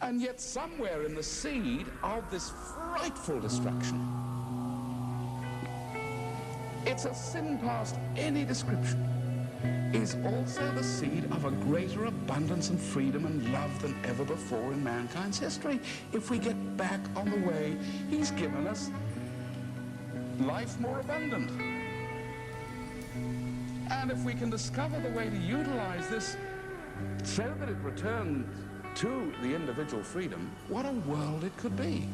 And yet somewhere in the seed of this frightful destruction, it's a sin past any description, is also the seed of a greater abundance and freedom and love than ever before in mankind's history. If we get back on the way he's given us, life more abundant. And if we can discover the way to utilize this so that it returns to the individual freedom, what a world it could be.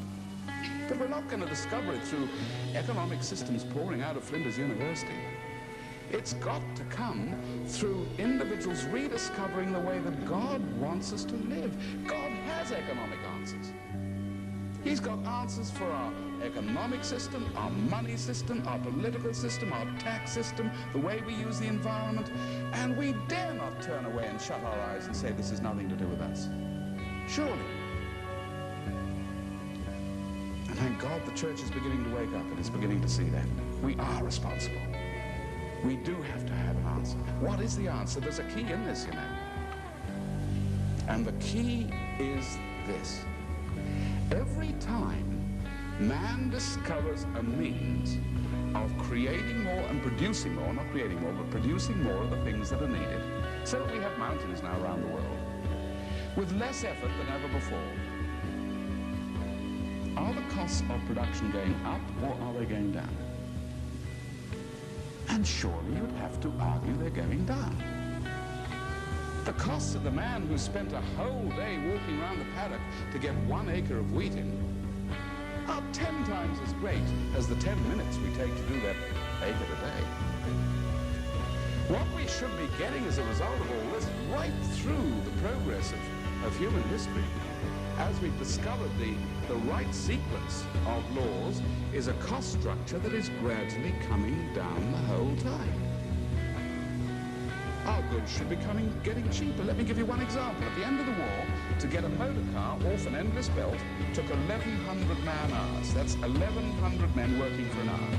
But we're not going to discover it through economic systems pouring out of Flinders University. It's got to come through individuals rediscovering the way that God wants us to live. God has economic answers. He's got answers for our economic system, our money system, our political system, our tax system, the way we use the environment, and we dare not turn away and shut our eyes and say this has nothing to do with us. Surely. And thank God the church is beginning to wake up and is beginning to see that. We are responsible. We do have to have an answer. What is the answer? There's a key in this, you know. And the key is this. Every time man discovers a means of creating more and producing more, not creating more, but producing more of the things that are needed, so that we have mountains now around the world, with less effort than ever before, are the costs of production going up or are they going down? And surely you'd have to argue they're going down. The costs of the man who spent a whole day walking around the paddock to get 1 acre of wheat in are 10 times as great as the 10 minutes we take to do that acre a day. What we should be getting as a result of all this, right through the progress of human history, as we've discovered the right sequence of laws, is a cost structure that is gradually coming down the whole time. Our goods should be getting cheaper. Let me give you one example. At the end of the war, to get a motor car off an endless belt took 1,100 man-hours. That's 1,100 men working for an hour.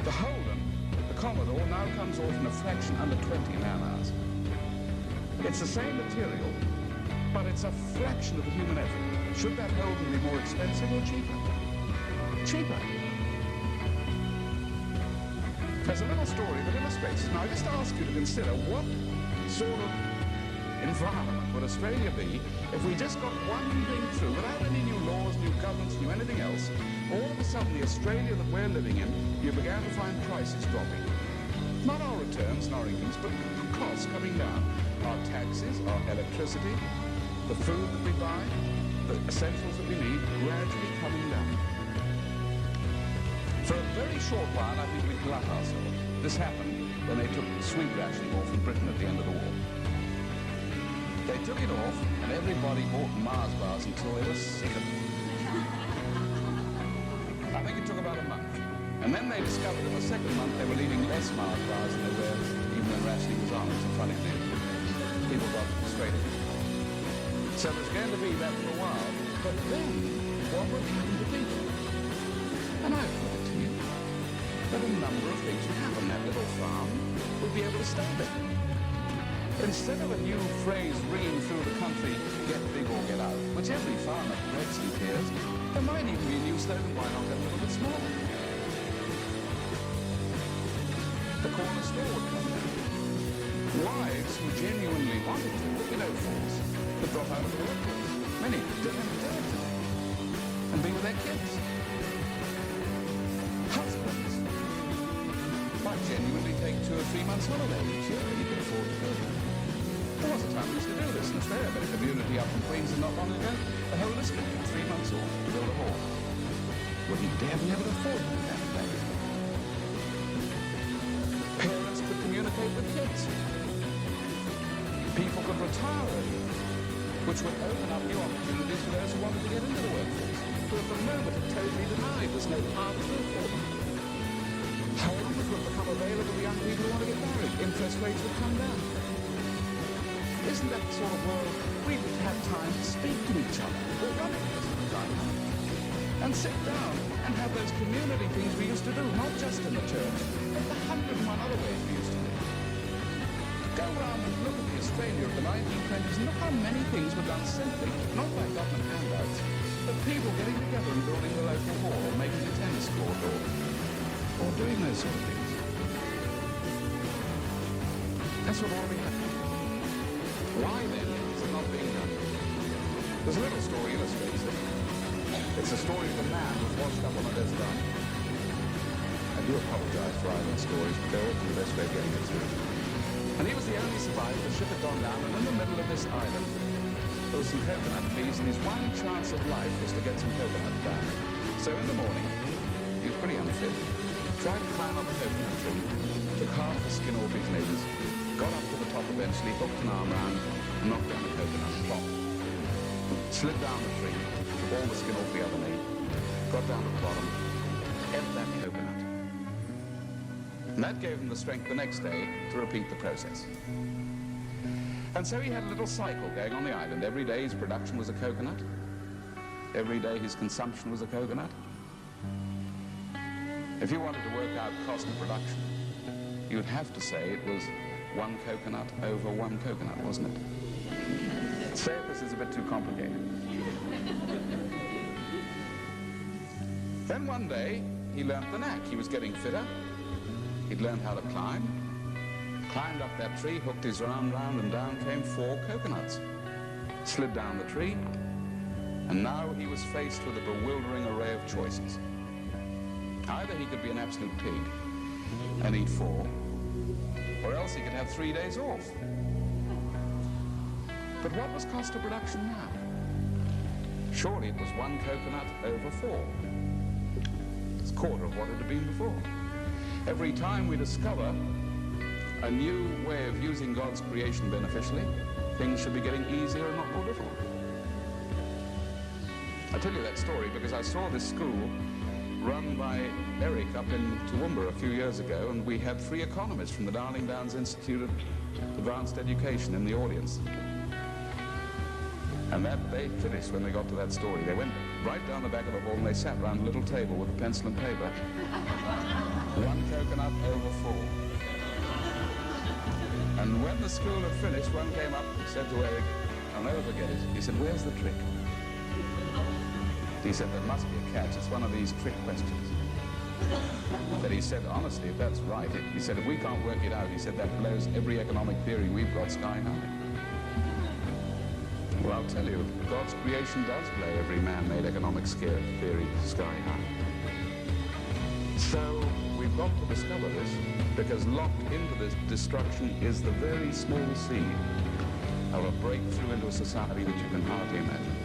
The Holden, the Commodore, now comes off in a fraction under 20 man-hours. It's the same material, but it's a fraction of the human effort. Should that Holden be more expensive or cheaper? Cheaper. There's a little story that illustrates it. Now, I just ask you to consider what sort of environment would Australia be if we just got one thing through without any new laws, new governments, new anything else. All of a sudden, the Australia that we're living in, you began to find prices dropping. Not our returns and our incomes, but costs coming down. Our taxes, our electricity, the food that we buy, the essentials that we need, gradually coming down. For a very short while, I think we glut ourselves. This happened when they took sweet rationing off in Britain at the end of the war. They took it off, and everybody bought Mars bars until they were sick of it. I think it took about a month. And then they discovered in the second month they were leaving less Mars bars than they were even when rationing was on. It's a funny thing. People got frustrated. So there's going to be that for a while. But then, what would happen to people? And I put it to you that a number of things would happen. That little farm would be able to stay there. Instead of a new phrase ringing through the country, get big or get out, which every farmer dreads and fears, there might even be a new slogan, why not get a little bit smaller? The corner store would come down. Wives who genuinely wanted to, without force, could drop out of the workforce. Many don't have to do it today and be with their kids. Husbands might genuinely take 2 or 3 months holiday each year and you can afford to do it. There was a time we used to do this in Australia, but a community up in Queensland not long ago, the whole district took 3 months off to build a hall. Wouldn't dare be able to afford to do that today. Parents could communicate with kids. People could retire early, which would open up new opportunities for those who wanted to get into the workforce, who at the moment are totally denied. There's no path through for them. Homes would become available to young people who want to get married. Interest rates would come down. Isn't that the sort of world we would have time to speak to each other, or run into the time, and sit down and have those community things we used to do, not just in the church, but the 101 other ways we used to do. Go around and look at the Australia of the 1920s and look how many things were done simply, not by government handouts, but people getting together and building the local hall, or making a tennis court, or doing those sort of things. That's what ought to be happening. Why then is it not being done? There's a little story illustrates it. It's the story of a man who was washed up on a desert island. I do apologize for island stories, but they're often the best way of getting it through. And he was the only survivor. The ship had gone down, and in the middle of this island, there was some coconut trees, and his one chance of life was to get some coconut down. So in the morning, he was pretty unfit, tried to climb up a coconut tree, took half the skin off his knees, got up to the top eventually, hooked an arm round, and knocked down the coconut, plop. Slid down the tree, took all the skin off the other knee, got down to the bottom, ate that coconut. And that gave him the strength the next day to repeat the process. And so he had a little cycle going on the island. Every day his production was a coconut. Every day his consumption was a coconut. If you wanted to work out cost of production, you would have to say it was one coconut over one coconut, wasn't it? Say if this is a bit too complicated. Then one day, he learned the knack. He was getting fitter. He'd learned how to climb. Climbed up that tree, hooked his arm round, and down came 4 coconuts. Slid down the tree, and now he was faced with a bewildering array of choices. Either he could be an absolute pig and eat 4, or else he could have 3 days off. But what was cost of production now? Surely it was 1 coconut over 4. It's a quarter of what it had been before. Every time we discover a new way of using God's creation beneficially, things should be getting easier and not more difficult. I tell you that story because I saw this school run by Eric up in Toowoomba a few years ago, and we had 3 economists from the Darling Downs Institute of Advanced Education in the audience. And that they finished when they got to that story. They went right down the back of the hall and they sat round a little table with a pencil and paper. 1 coconut over 4. And when the school had finished, one came up and said to Eric, I'll never forget it. He said, where's the trick? He said, there must be a catch. It's one of these trick questions. But he said, honestly, if that's right, he said, if we can't work it out, he said, that blows every economic theory we've got sky high. Well, I'll tell you, God's creation does blow every man-made economic theory sky high. So we've got to discover this, because locked into this destruction is the very small seed of a breakthrough into a society that you can hardly imagine.